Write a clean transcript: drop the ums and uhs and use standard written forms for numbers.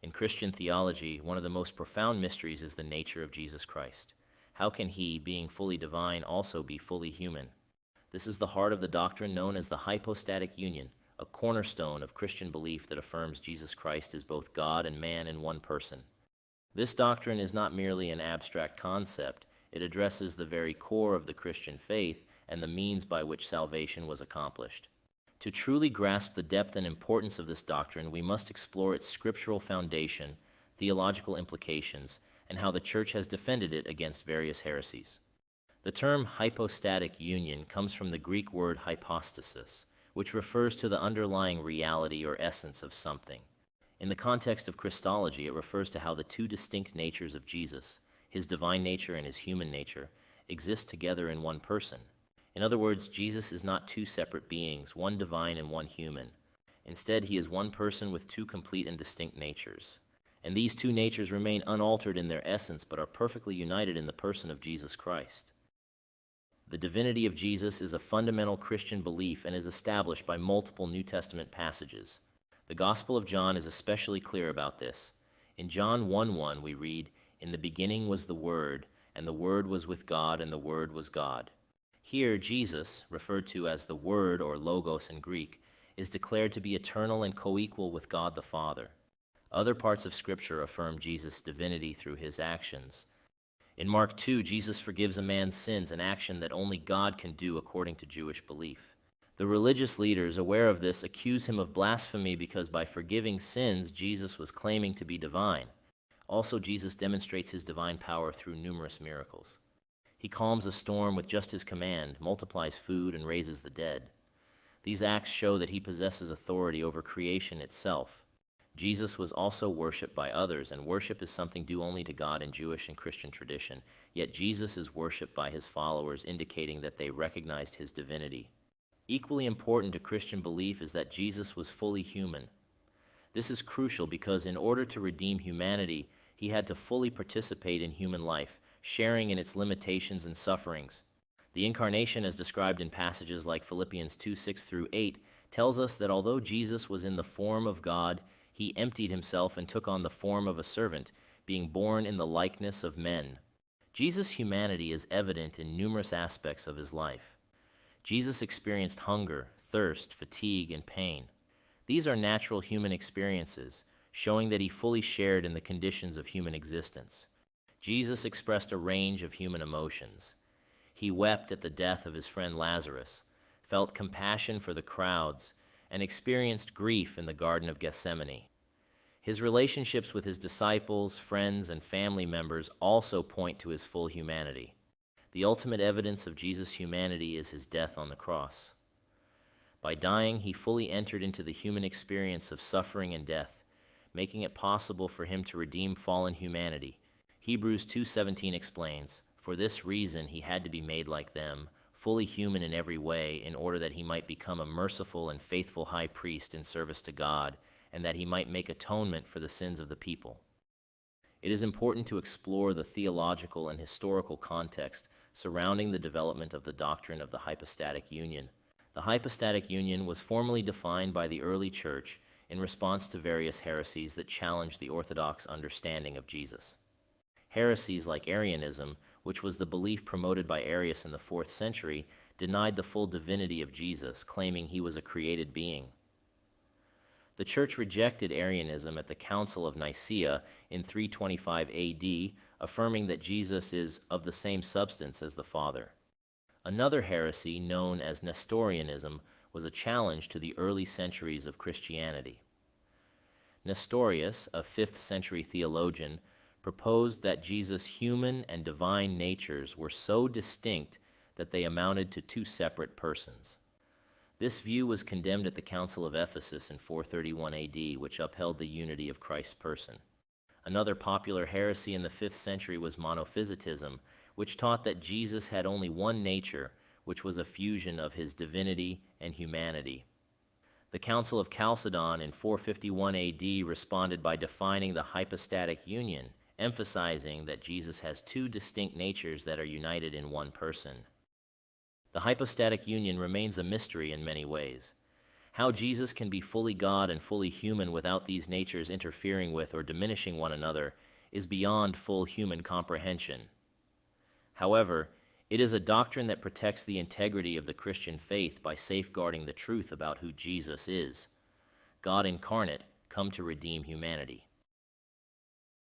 In Christian theology, one of the most profound mysteries is the nature of Jesus Christ. How can he, being fully divine, also be fully human? This is the heart of the doctrine known as the Hypostatic Union, a cornerstone of Christian belief that affirms Jesus Christ is both God and man in one person. This doctrine is not merely an abstract concept, it addresses the very core of the Christian faith and the means by which salvation was accomplished. To truly grasp the depth and importance of this doctrine, we must explore its scriptural foundation, theological implications, and how the Church has defended it against various heresies. The term hypostatic union comes from the Greek word hypostasis, which refers to the underlying reality or essence of something. In the context of Christology, it refers to how the two distinct natures of Jesus, his divine nature and his human nature, exist together in one person. In other words, Jesus is not two separate beings, one divine and one human. Instead, he is one person with two complete and distinct natures. And these two natures remain unaltered in their essence, but are perfectly united in the person of Jesus Christ. The divinity of Jesus is a fundamental Christian belief and is established by multiple New Testament passages. The Gospel of John is especially clear about this. In John 1:1 we read, "In the beginning was the Word, and the Word was with God, and the Word was God." Here, Jesus, referred to as the Word or Logos in Greek, is declared to be eternal and co-equal with God the Father. Other parts of Scripture affirm Jesus' divinity through his actions. In Mark 2, Jesus forgives a man's sins, an action that only God can do according to Jewish belief. The religious leaders, aware of this, accuse him of blasphemy because by forgiving sins, Jesus was claiming to be divine. Also, Jesus demonstrates his divine power through numerous miracles. He calms a storm with just his command, multiplies food, and raises the dead. These acts show that he possesses authority over creation itself. Jesus was also worshipped by others, and worship is something due only to God in Jewish and Christian tradition. Yet Jesus is worshipped by his followers, indicating that they recognized his divinity. Equally important to Christian belief is that Jesus was fully human. This is crucial because in order to redeem humanity, he had to fully participate in human life, sharing in its limitations and sufferings. The incarnation, as described in passages like Philippians 2:6-8, tells us that although Jesus was in the form of God, he emptied himself and took on the form of a servant, being born in the likeness of men. Jesus' humanity is evident in numerous aspects of his life. Jesus experienced hunger, thirst, fatigue, and pain. These are natural human experiences, showing that he fully shared in the conditions of human existence. Jesus expressed a range of human emotions. He wept at the death of his friend Lazarus, felt compassion for the crowds, and experienced grief in the Garden of Gethsemane. His relationships with his disciples, friends, and family members also point to his full humanity. The ultimate evidence of Jesus' humanity is his death on the cross. By dying, he fully entered into the human experience of suffering and death, making it possible for him to redeem fallen humanity. Hebrews 2:17 explains, "For this reason he had to be made like them, fully human in every way, in order that he might become a merciful and faithful high priest in service to God, and that he might make atonement for the sins of the people." It is important to explore the theological and historical context surrounding the development of the doctrine of the hypostatic union. The hypostatic union was formally defined by the early church in response to various heresies that challenged the orthodox understanding of Jesus. Heresies like Arianism, which was the belief promoted by Arius in the 4th century, denied the full divinity of Jesus, claiming he was a created being. The Church rejected Arianism at the Council of Nicaea in 325 AD, affirming that Jesus is of the same substance as the Father. Another heresy, known as Nestorianism, was a challenge to the early centuries of Christianity. Nestorius, a 5th century theologian, proposed that Jesus' human and divine natures were so distinct that they amounted to two separate persons. This view was condemned at the Council of Ephesus in 431 AD, which upheld the unity of Christ's person. Another popular heresy in the 5th century was monophysitism, which taught that Jesus had only one nature, which was a fusion of his divinity and humanity. The Council of Chalcedon in 451 AD responded by defining the hypostatic union, emphasizing that Jesus has two distinct natures that are united in one person. The hypostatic union remains a mystery in many ways. How Jesus can be fully God and fully human without these natures interfering with or diminishing one another is beyond full human comprehension. However, it is a doctrine that protects the integrity of the Christian faith by safeguarding the truth about who Jesus is, God incarnate, come to redeem humanity.